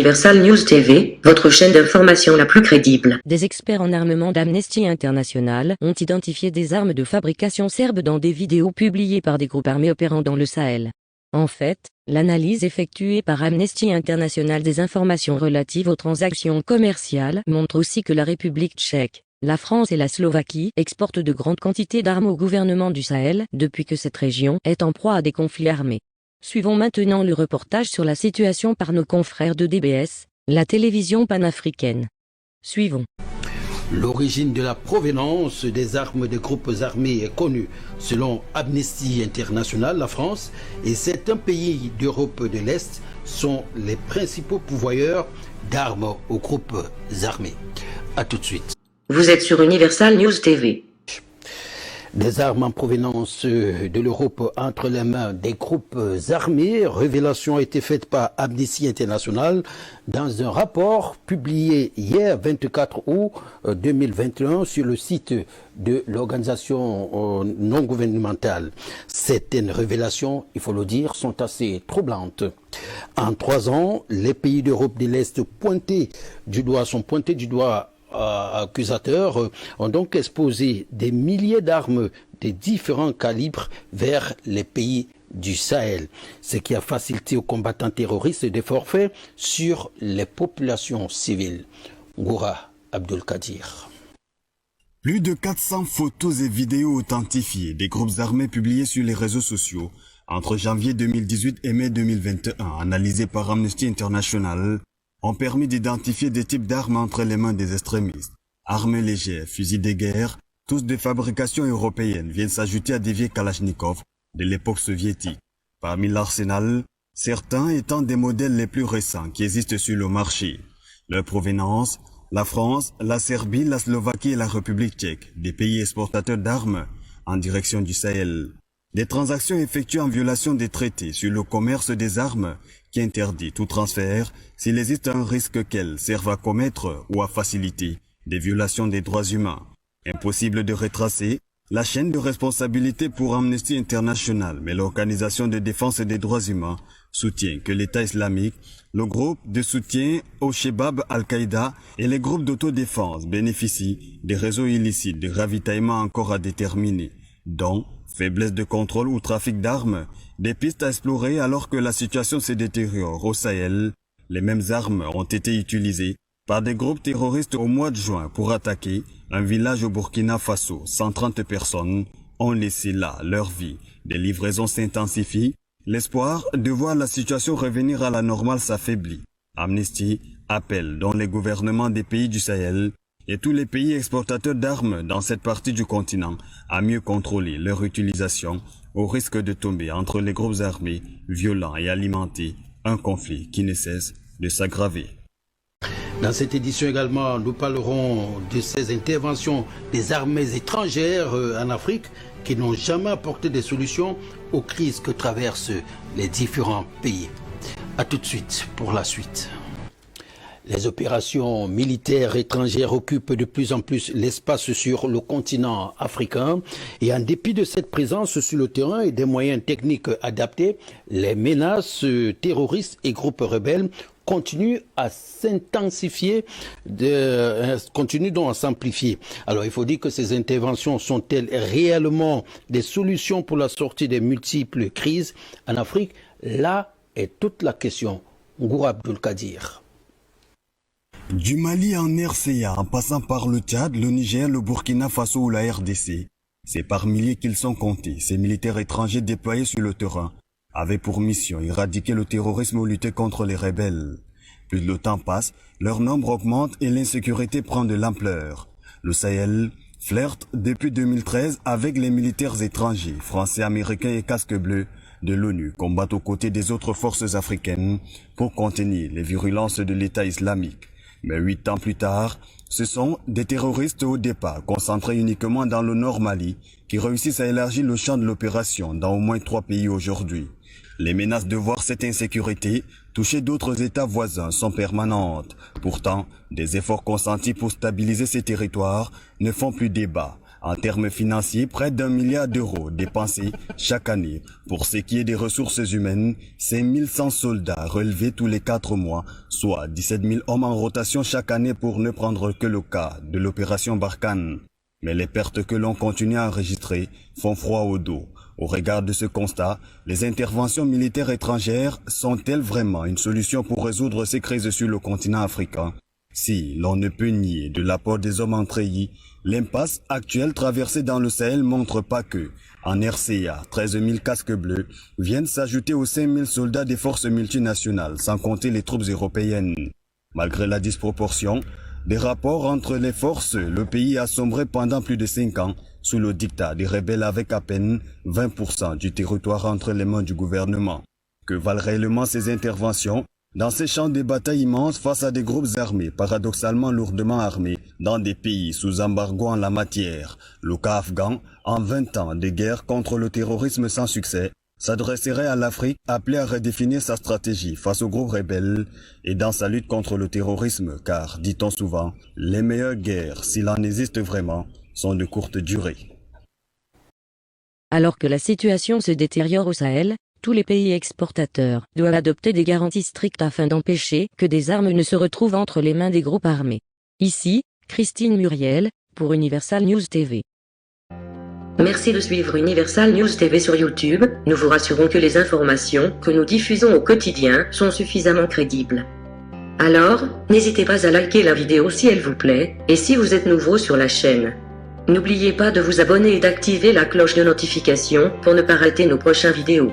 Universal News TV, votre chaîne d'information la plus crédible. Des experts en armement d'Amnesty International ont identifié des armes de fabrication serbe dans des vidéos publiées par des groupes armés opérant dans le Sahel. En fait, l'analyse effectuée par Amnesty International des informations relatives aux transactions commerciales montre aussi que la République tchèque, la France et la Slovaquie exportent de grandes quantités d'armes au gouvernement du Sahel depuis que cette région est en proie à des conflits armés. Suivons maintenant le reportage sur la situation par nos confrères de DBS, la télévision panafricaine. Suivons. L'origine de la provenance des armes des groupes armés est connue. Selon Amnesty International, la France et certains pays d'Europe de l'Est sont les principaux pourvoyeurs d'armes aux groupes armés. A tout de suite. Vous êtes sur Universal News TV. Des armes en provenance de l'Europe entre les mains des groupes armés. Révélation a été faite par Amnesty International dans un rapport publié hier 24 août 2021 sur le site de l'organisation non gouvernementale. Certaines révélations, il faut le dire, sont assez troublantes. En 3 ans, les pays d'Europe de l'Est sont pointés du doigt accusateurs ont donc exposé des milliers d'armes de différents calibres vers les pays du Sahel, ce qui a facilité aux combattants terroristes des forfaits sur les populations civiles. Ngoura Abdulkadir. Plus de 400 photos et vidéos authentifiées des groupes armés publiés sur les réseaux sociaux entre janvier 2018 et mai 2021, analysées par Amnesty International, ont permis d'identifier des types d'armes entre les mains des extrémistes. Armes légères, fusils de guerre, tous de fabrication européenne, viennent s'ajouter à des vieilles Kalachnikov de l'époque soviétique. Parmi l'arsenal, certains étant des modèles les plus récents qui existent sur le marché. Leur provenance, la France, la Serbie, la Slovaquie et la République tchèque, des pays exportateurs d'armes en direction du Sahel. Des transactions effectuées en violation des traités sur le commerce des armes qui interdit tout transfert s'il existe un risque qu'elles servent à commettre ou à faciliter des violations des droits humains. Impossible de retracer la chaîne de responsabilité pour Amnesty International, mais l'Organisation de défense des droits humains soutient que l'État islamique, le groupe de soutien au Shebab Al-Qaïda et les groupes d'autodéfense bénéficient des réseaux illicites de ravitaillement encore à déterminer, dont faiblesse de contrôle ou trafic d'armes, des pistes à explorer alors que la situation se détériore au Sahel. Les mêmes armes ont été utilisées par des groupes terroristes au mois de juin pour attaquer un village au Burkina Faso. 130 personnes ont laissé là leur vie. Des livraisons s'intensifient. L'espoir de voir la situation revenir à la normale s'affaiblit. Amnesty appelle donc les gouvernements des pays du Sahel et tous les pays exportateurs d'armes dans cette partie du continent à mieux contrôler leur utilisation au risque de tomber entre les groupes armés violents et alimenter un conflit qui ne cesse de s'aggraver. Dans cette édition également, nous parlerons de ces interventions des armées étrangères en Afrique qui n'ont jamais apporté des solutions aux crises que traversent les différents pays. A tout de suite pour la suite. Les opérations militaires étrangères occupent de plus en plus l'espace sur le continent africain et en dépit de cette présence sur le terrain et des moyens techniques adaptés, les menaces terroristes et groupes rebelles continuent à s'intensifier, continuent donc à s'amplifier. Alors il faut dire que ces interventions sont-elles réellement des solutions pour la sortie des multiples crises en Afrique? Là est toute la question. Ngoura Abdulkadir. Du Mali en RCA, en passant par le Tchad, le Niger, le Burkina Faso ou la RDC, c'est par milliers qu'ils sont comptés. Ces militaires étrangers déployés sur le terrain avaient pour mission éradiquer le terrorisme ou lutter contre les rebelles. Plus le temps passe, leur nombre augmente et l'insécurité prend de l'ampleur. Le Sahel flirte depuis 2013 avec les militaires étrangers, français, américains et casques bleus de l'ONU, combattent aux côtés des autres forces africaines pour contenir les virulences de l'État islamique. Mais 8 ans plus tard, ce sont des terroristes au départ, concentrés uniquement dans le Nord Mali, qui réussissent à élargir le champ de l'opération dans au moins 3 pays aujourd'hui. Les menaces de voir cette insécurité toucher d'autres États voisins sont permanentes. Pourtant, des efforts consentis pour stabiliser ces territoires ne font plus débat. En termes financiers, près d'1 milliard d'euros dépensés chaque année. Pour ce qui est des ressources humaines, 5100 soldats relevés tous les 4 mois, soit 17 000 hommes en rotation chaque année pour ne prendre que le cas de l'opération Barkhane. Mais les pertes que l'on continue à enregistrer font froid au dos. Au regard de ce constat, les interventions militaires étrangères sont-elles vraiment une solution pour résoudre ces crises sur le continent africain? Si l'on ne peut nier de l'apport des hommes en treillis, l'impasse actuelle traversée dans le Sahel montre pas que, en RCA, 13 000 casques bleus viennent s'ajouter aux 5 000 soldats des forces multinationales, sans compter les troupes européennes. Malgré la disproportion des rapports entre les forces, le pays a sombré pendant plus de 5 ans sous le diktat des rebelles avec à peine 20% du territoire entre les mains du gouvernement. Que valent réellement ces interventions dans ces champs de bataille immenses face à des groupes armés, paradoxalement lourdement armés, dans des pays sous embargo en la matière? Le cas afghan, en 20 ans de guerre contre le terrorisme sans succès, s'adresserait à l'Afrique appelée à redéfinir sa stratégie face aux groupes rebelles et dans sa lutte contre le terrorisme, car, dit-on souvent, les meilleures guerres, s'il en existe vraiment, sont de courte durée. Alors que la situation se détériore au Sahel, tous les pays exportateurs doivent adopter des garanties strictes afin d'empêcher que des armes ne se retrouvent entre les mains des groupes armés. Ici, Christine Muriel, pour Universal News TV. Merci de suivre Universal News TV sur YouTube. Nous vous rassurons que les informations que nous diffusons au quotidien sont suffisamment crédibles. Alors, n'hésitez pas à liker la vidéo si elle vous plaît, et si vous êtes nouveau sur la chaîne. N'oubliez pas de vous abonner et d'activer la cloche de notification pour ne pas rater nos prochaines vidéos.